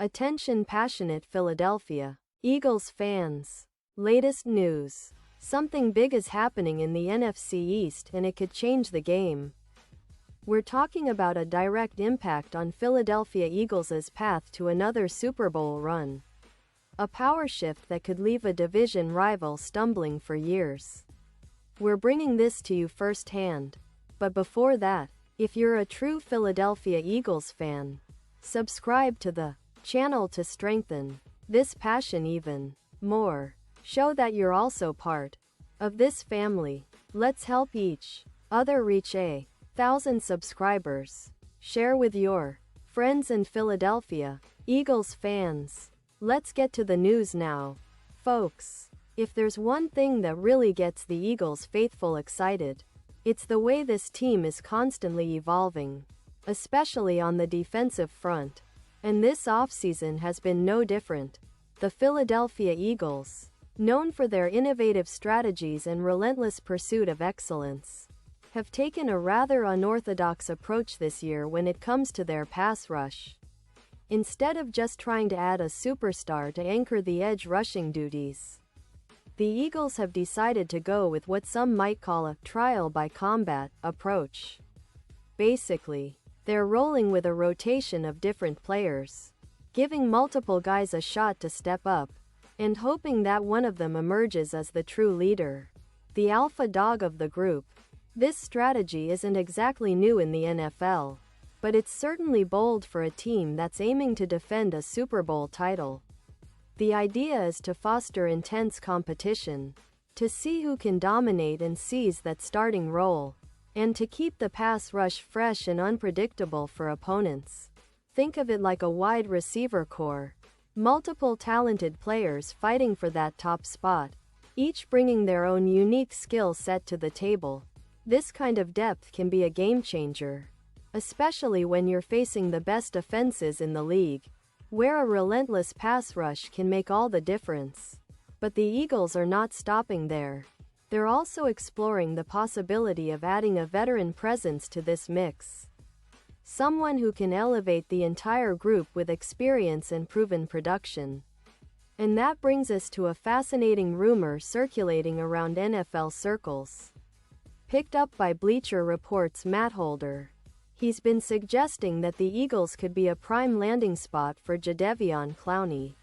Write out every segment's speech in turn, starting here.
Attention passionate Philadelphia Eagles fans. Latest news. Something big is happening in the NFC East and it could change the game. We're talking about a direct impact on Philadelphia Eagles' path to another Super Bowl run. A power shift that could leave a division rival stumbling for years. We're bringing this to you firsthand. But before that, if you're a true Philadelphia Eagles fan, subscribe to the channel to strengthen this passion even more. Show that you're also part of this family. Let's help each other reach 1,000 subscribers. Share with your friends and Philadelphia Eagles fans. Let's get to the news now, folks. If there's one thing that really gets the Eagles faithful excited, it's the way this team is constantly evolving, especially on the defensive front. And this offseason has been no different. The Philadelphia Eagles, known for their innovative strategies and relentless pursuit of excellence, have taken a rather unorthodox approach this year when it comes to their pass rush. Instead of just trying to add a superstar to anchor the edge rushing duties, the Eagles have decided to go with what some might call a trial by combat approach. Basically, they're rolling with a rotation of different players, giving multiple guys a shot to step up, and hoping that one of them emerges as the true leader, the alpha dog of the group. This strategy isn't exactly new in the NFL, but it's certainly bold for a team that's aiming to defend a Super Bowl title. The idea is to foster intense competition, to see who can dominate and seize that starting role, and to keep the pass rush fresh and unpredictable for opponents. Think of it like a wide receiver core. Multiple talented players fighting for that top spot, each bringing their own unique skill set to the table. This kind of depth can be a game changer, especially when you're facing the best offenses in the league, where a relentless pass rush can make all the difference. But the Eagles are not stopping there. They're also exploring the possibility of adding a veteran presence to this mix. Someone who can elevate the entire group with experience and proven production. And that brings us to a fascinating rumor circulating around NFL circles. Picked up by Bleacher Report's Matt Holder. He's been suggesting that the Eagles could be a prime landing spot for Jadeveon Clowney.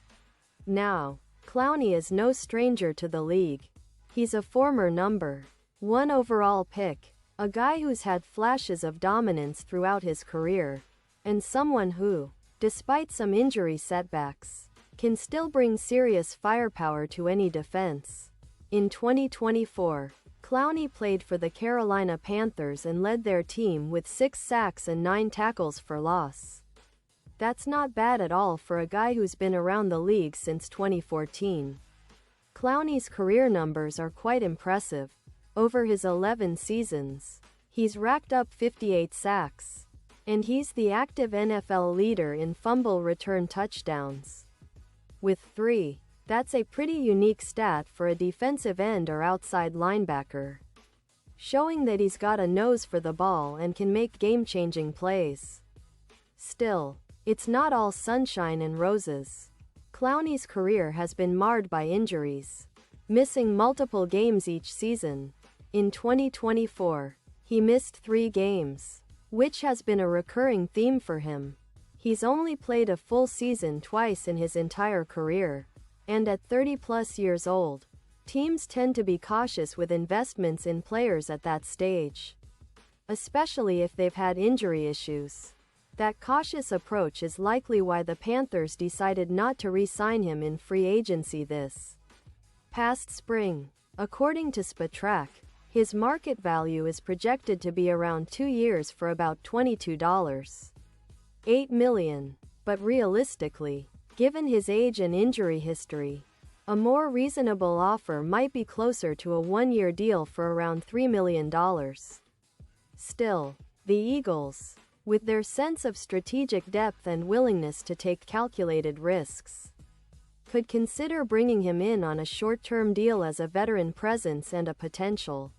Now, Clowney is no stranger to the league. He's a former number 1 overall pick, a guy who's had flashes of dominance throughout his career, and someone who, despite some injury setbacks, can still bring serious firepower to any defense. In 2024, Clowney played for the Carolina Panthers and led their team with 6 sacks and 9 tackles for loss. That's not bad at all for a guy who's been around the league since 2014. Clowney's career numbers are quite impressive. Over his 11 seasons, he's racked up 58 sacks, and he's the active NFL leader in fumble return touchdowns, with 3. That's a pretty unique stat for a defensive end or outside linebacker, showing that he's got a nose for the ball and can make game-changing plays. Still, it's not all sunshine and roses. Clowney's career has been marred by injuries, missing multiple games each season. In 2024, he missed 3 games, which has been a recurring theme for him. He's only played a full season twice in his entire career, and at 30+ years old, teams tend to be cautious with investments in players at that stage, especially if they've had injury issues. That cautious approach is likely why the Panthers decided not to re-sign him in free agency this past spring. According to Spotrac, his market value is projected to be around 2 years for about $22.8 million. But realistically, given his age and injury history, a more reasonable offer might be closer to a 1-year deal for around $3 million. Still, the Eagles, with their sense of strategic depth and willingness to take calculated risks, could consider bringing him in on a short-term deal as a veteran presence and a potential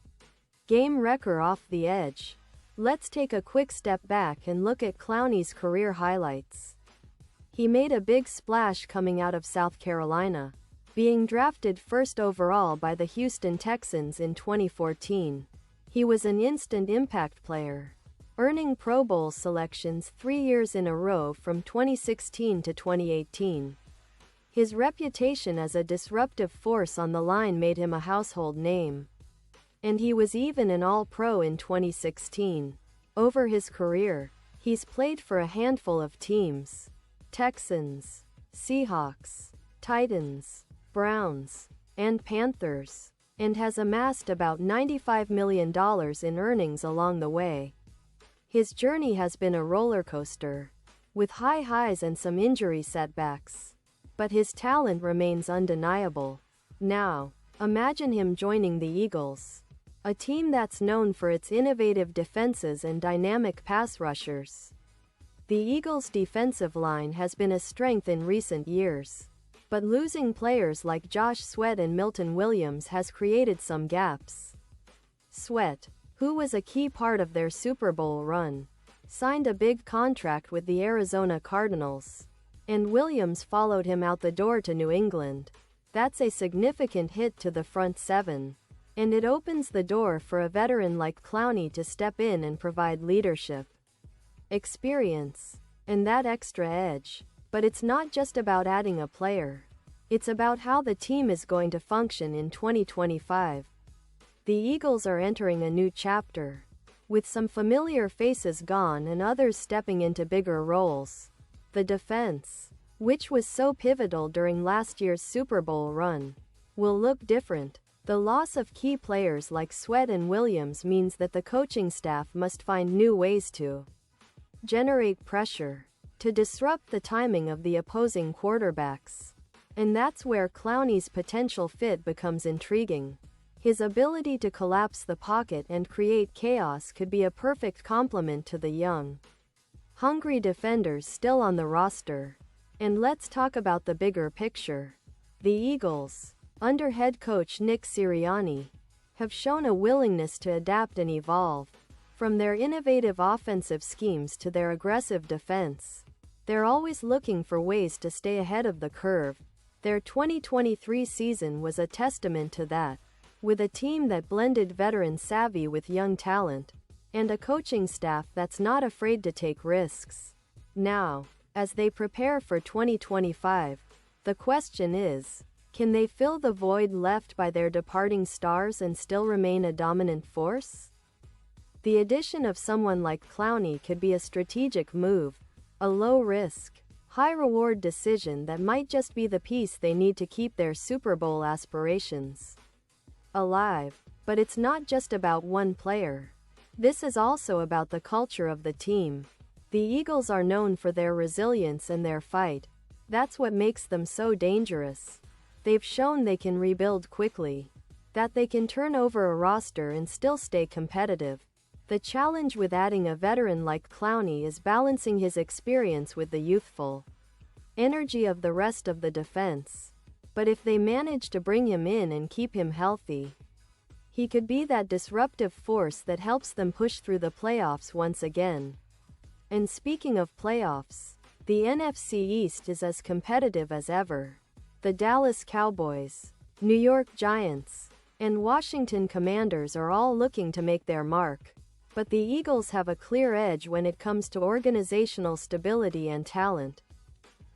game wrecker off the edge. Let's take a quick step back and look at Clowney's career highlights. He made a big splash coming out of South Carolina, being drafted first overall by the Houston Texans in 2014. He was an instant impact player, earning Pro Bowl selections 3 years in a row from 2016 to 2018. His reputation as a disruptive force on the line made him a household name. And he was even an All-Pro in 2016. Over his career, he's played for a handful of teams: Texans, Seahawks, Titans, Browns, and Panthers, and has amassed about $95 million in earnings along the way. His journey has been a roller coaster, with high highs and some injury setbacks. But his talent remains undeniable. Now, imagine him joining the Eagles, a team that's known for its innovative defenses and dynamic pass rushers. The Eagles' defensive line has been a strength in recent years, but losing players like Josh Sweat and Milton Williams has created some gaps. Sweat, who was a key part of their Super Bowl run, signed a big contract with the Arizona Cardinals, and Williams followed him out the door to New England. That's a significant hit to the front seven, and it opens the door for a veteran like Clowney to step in and provide leadership, experience, and that extra edge. But it's not just about adding a player. It's about how the team is going to function in 2025. The Eagles are entering a new chapter, with some familiar faces gone and others stepping into bigger roles. The defense, which was so pivotal during last year's Super Bowl run, will look different. The loss of key players like Sweat and Williams means that the coaching staff must find new ways to generate pressure, to disrupt the timing of the opposing quarterbacks. And that's where Clowney's potential fit becomes intriguing. His ability to collapse the pocket and create chaos could be a perfect complement to the young, hungry defenders still on the roster. And let's talk about the bigger picture. The Eagles, under head coach Nick Sirianni, have shown a willingness to adapt and evolve. From their innovative offensive schemes to their aggressive defense, they're always looking for ways to stay ahead of the curve. Their 2023 season was a testament to that, with a team that blended veteran savvy with young talent, and a coaching staff that's not afraid to take risks. Now, as they prepare for 2025, the question is, can they fill the void left by their departing stars and still remain a dominant force? The addition of someone like Clowney could be a strategic move, a low-risk, high-reward decision that might just be the piece they need to keep their Super Bowl aspirations alive. But it's not just about one player. This is also about the culture of the team. The Eagles are known for their resilience and their fight. That's what makes them so dangerous. They've shown they can rebuild quickly, that they can turn over a roster and still stay competitive. The challenge with adding a veteran like Clowney is balancing his experience with the youthful energy of the rest of the defense. But if they manage to bring him in and keep him healthy, he could be that disruptive force that helps them push through the playoffs once again. And speaking of playoffs, the NFC East is as competitive as ever. The Dallas Cowboys, New York Giants, and Washington Commanders are all looking to make their mark. But the Eagles have a clear edge when it comes to organizational stability and talent.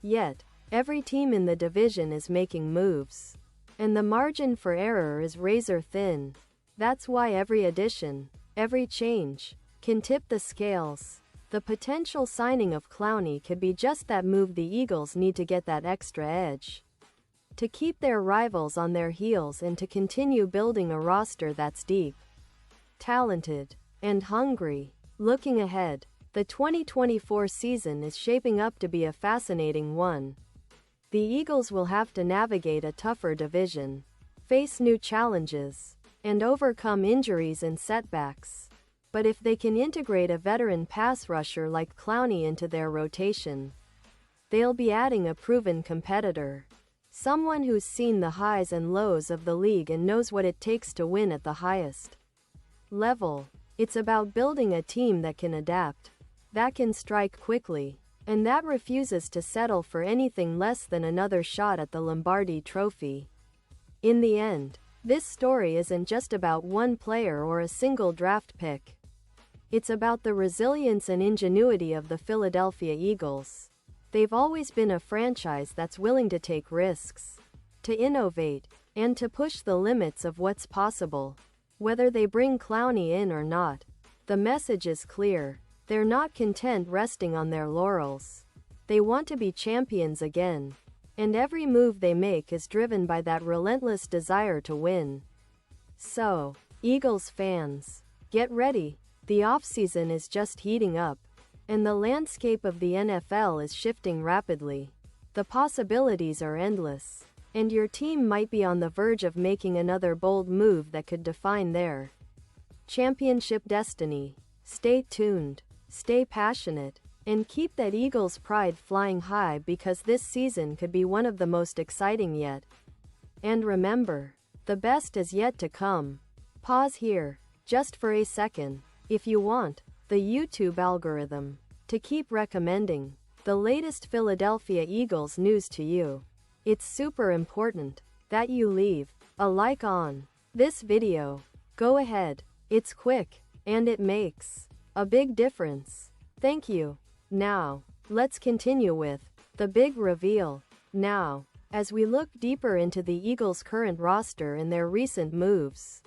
Yet, every team in the division is making moves, and the margin for error is razor thin. That's why every addition, every change, can tip the scales. The potential signing of Clowney could be just that move the Eagles need to get that extra edge, to keep their rivals on their heels and to continue building a roster that's deep, talented, and hungry. Looking ahead, the 2024 season is shaping up to be a fascinating one. The Eagles will have to navigate a tougher division, face new challenges, and overcome injuries and setbacks. But if they can integrate a veteran pass rusher like Clowney into their rotation, they'll be adding a proven competitor. Someone who's seen the highs and lows of the league and knows what it takes to win at the highest level. It's about building a team that can adapt, that can strike quickly, and that refuses to settle for anything less than another shot at the Lombardi Trophy. In the end, this story isn't just about one player or a single draft pick. It's about the resilience and ingenuity of the Philadelphia Eagles. They've always been a franchise that's willing to take risks, to innovate, and to push the limits of what's possible. Whether they bring Clowney in or not, the message is clear. They're not content resting on their laurels. They want to be champions again. And every move they make is driven by that relentless desire to win. So, Eagles fans, get ready. The offseason is just heating up, and the landscape of the NFL is shifting rapidly. The possibilities are endless, and your team might be on the verge of making another bold move that could define their championship destiny. Stay tuned, stay passionate, and keep that Eagles pride flying high, because this season could be one of the most exciting yet. And remember, the best is yet to come. Pause here, just for a second, if you want the YouTube algorithm to keep recommending the latest Philadelphia Eagles news to you. It's super important that you leave a like on this video. Go ahead, it's quick, and it makes a big difference. Thank you. Now, let's continue with the big reveal. Now, as we look deeper into the Eagles' current roster and their recent moves,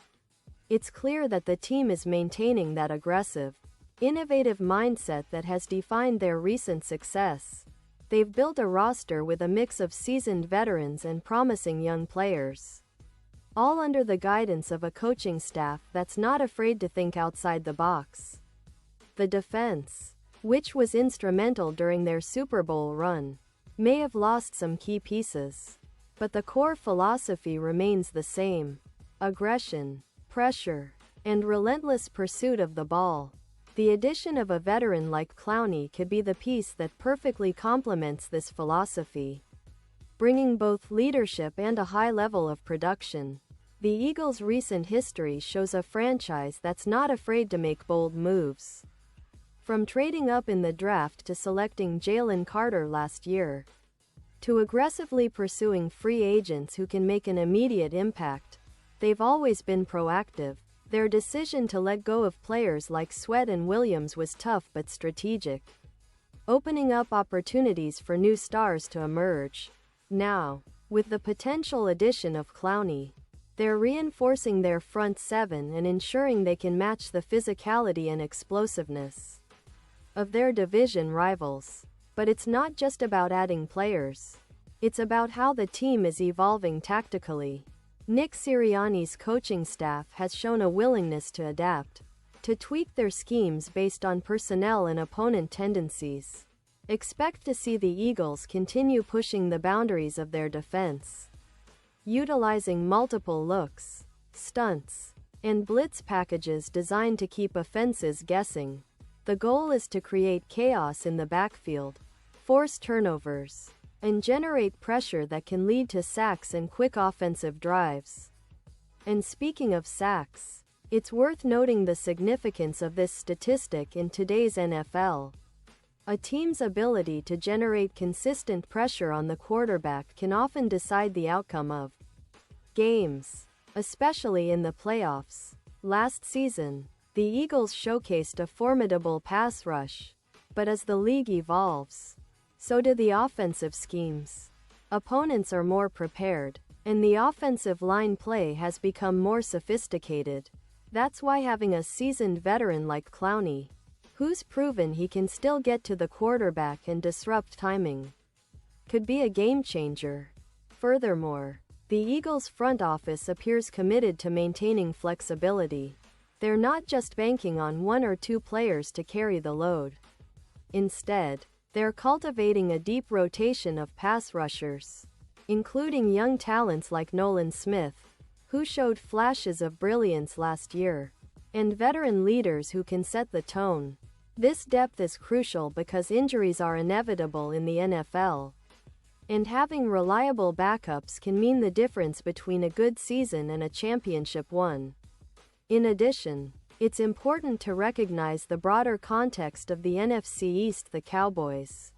it's clear that the team is maintaining that aggressive, innovative mindset that has defined their recent success. They've built a roster with a mix of seasoned veterans and promising young players, all under the guidance of a coaching staff that's not afraid to think outside the box. The defense, which was instrumental during their Super Bowl run, may have lost some key pieces, but the core philosophy remains the same: aggression, pressure, and relentless pursuit of the ball. The addition of a veteran like Clowney could be the piece that perfectly complements this philosophy, bringing both leadership and a high level of production. The Eagles' recent history shows a franchise that's not afraid to make bold moves. From trading up in the draft to selecting Jalen Carter last year, to aggressively pursuing free agents who can make an immediate impact, they've always been proactive. Their decision to let go of players like Sweat and Williams was tough but strategic, opening up opportunities for new stars to emerge. Now, with the potential addition of Clowney, they're reinforcing their front seven and ensuring they can match the physicality and explosiveness of their division rivals. But it's not just about adding players. It's about how the team is evolving tactically. Nick Sirianni's coaching staff has shown a willingness to adapt, to tweak their schemes based on personnel and opponent tendencies. Expect to see the Eagles continue pushing the boundaries of their defense, utilizing multiple looks, stunts, and blitz packages designed to keep offenses guessing. The goal is to create chaos in the backfield, force turnovers, and generate pressure that can lead to sacks and quick offensive drives. And speaking of sacks, it's worth noting the significance of this statistic in today's NFL. A team's ability to generate consistent pressure on the quarterback can often decide the outcome of games, especially in the playoffs. Last season, the Eagles showcased a formidable pass rush, but as the league evolves, so do the offensive schemes. Opponents are more prepared, and the offensive line play has become more sophisticated. That's why having a seasoned veteran like Clowney, who's proven he can still get to the quarterback and disrupt timing, could be a game changer. Furthermore, the Eagles' front office appears committed to maintaining flexibility. They're not just banking on one or two players to carry the load. Instead, they're cultivating a deep rotation of pass rushers, including young talents like Nolan Smith, who showed flashes of brilliance last year, and veteran leaders who can set the tone. This depth is crucial because injuries are inevitable in the NFL, and having reliable backups can mean the difference between a good season and a championship one. In addition, it's important to recognize the broader context of the NFC East. The Cowboys,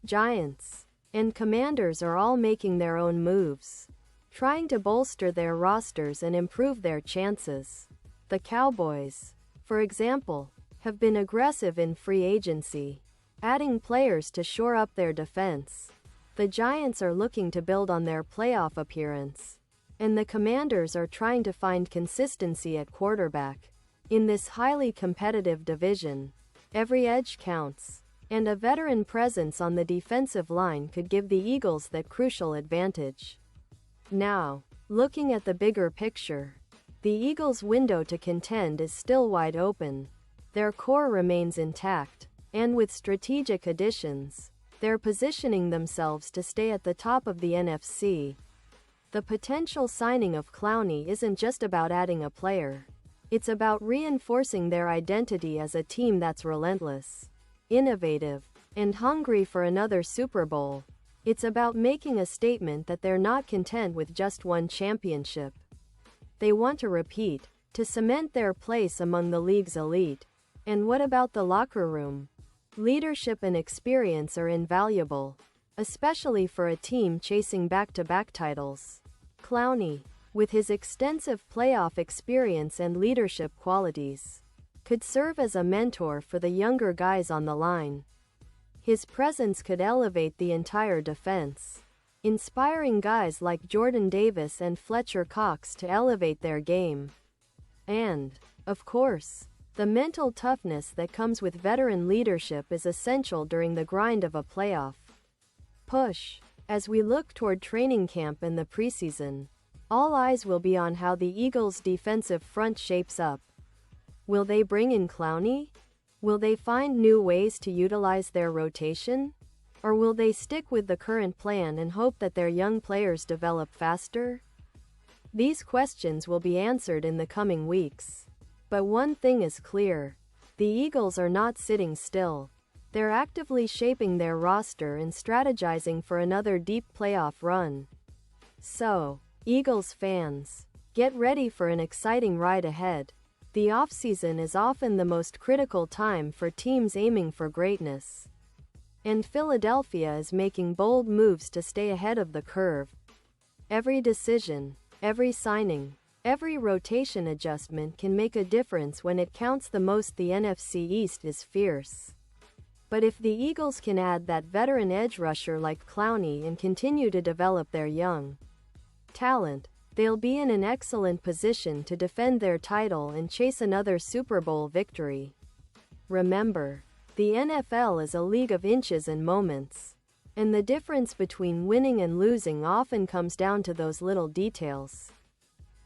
Giants, and Commanders are all making their own moves, trying to bolster their rosters and improve their chances. The Cowboys, for example, have been aggressive in free agency, adding players to shore up their defense. The Giants are looking to build on their playoff appearance, and the Commanders are trying to find consistency at quarterback. In this highly competitive division, every edge counts, and a veteran presence on the defensive line could give the Eagles that crucial advantage. Now, looking at the bigger picture, the Eagles' window to contend is still wide open. Their core remains intact, and with strategic additions, they're positioning themselves to stay at the top of the NFC. The potential signing of Blowney isn't just about adding a player. It's about reinforcing their identity as a team that's relentless, innovative, and hungry for another Super Bowl. It's about making a statement that they're not content with just one championship. They want to repeat, to cement their place among the league's elite. And what about the locker room? Leadership and experience are invaluable, especially for a team chasing back-to-back titles. Blowney, with his extensive playoff experience and leadership qualities, could serve as a mentor for the younger guys on the line. His presence could elevate the entire defense, inspiring guys like Jordan Davis and Fletcher Cox to elevate their game. And, of course, the mental toughness that comes with veteran leadership is essential during the grind of a playoff push. As we look toward training camp and the preseason, all eyes will be on how the Eagles' defensive front shapes up. Will they bring in Blowney? Will they find new ways to utilize their rotation? Or will they stick with the current plan and hope that their young players develop faster? These questions will be answered in the coming weeks. But one thing is clear: the Eagles are not sitting still. They're actively shaping their roster and strategizing for another deep playoff run. So, Eagles fans, get ready for an exciting ride ahead. The offseason is often the most critical time for teams aiming for greatness. And Philadelphia is making bold moves to stay ahead of the curve. Every decision, every signing, every rotation adjustment can make a difference when it counts the most. The NFC East is fierce. But if the Eagles can add that veteran edge rusher like Blowney and continue to develop their young talent, they'll be in an excellent position to defend their title and chase another Super Bowl victory. Remember, the NFL is a league of inches and moments, and the difference between winning and losing often comes down to those little details.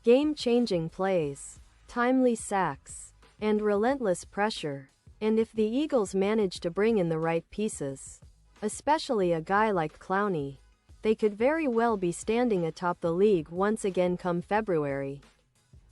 Game-changing plays, timely sacks, and relentless pressure. And if the Eagles manage to bring in the right pieces, especially a guy like Blowney, they could very well be standing atop the league once again come February.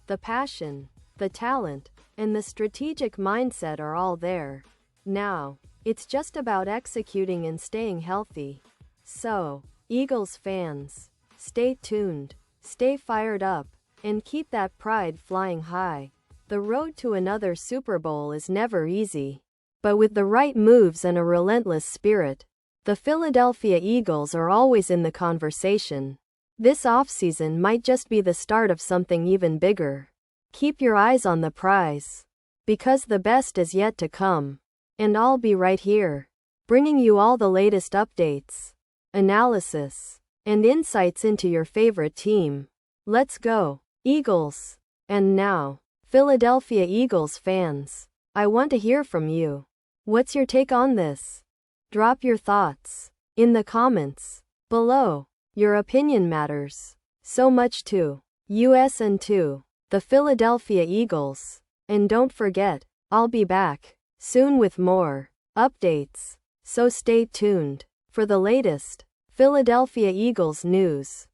The passion, the talent, and the strategic mindset are all there. Now, it's just about executing and staying healthy. So, Eagles fans, stay tuned, stay fired up, and keep that pride flying high. The road to another Super Bowl is never easy, but with the right moves and a relentless spirit, the Philadelphia Eagles are always in the conversation. This offseason might just be the start of something even bigger. Keep your eyes on the prize, because the best is yet to come. And I'll be right here, bringing you all the latest updates, analysis, and insights into your favorite team. Let's go, Eagles! And now, Philadelphia Eagles fans, I want to hear from you. What's your take on this? Drop your thoughts in the comments below. Your opinion matters so much to us and to the Philadelphia Eagles. And don't forget, I'll be back soon with more updates, so stay tuned for the latest Philadelphia Eagles news.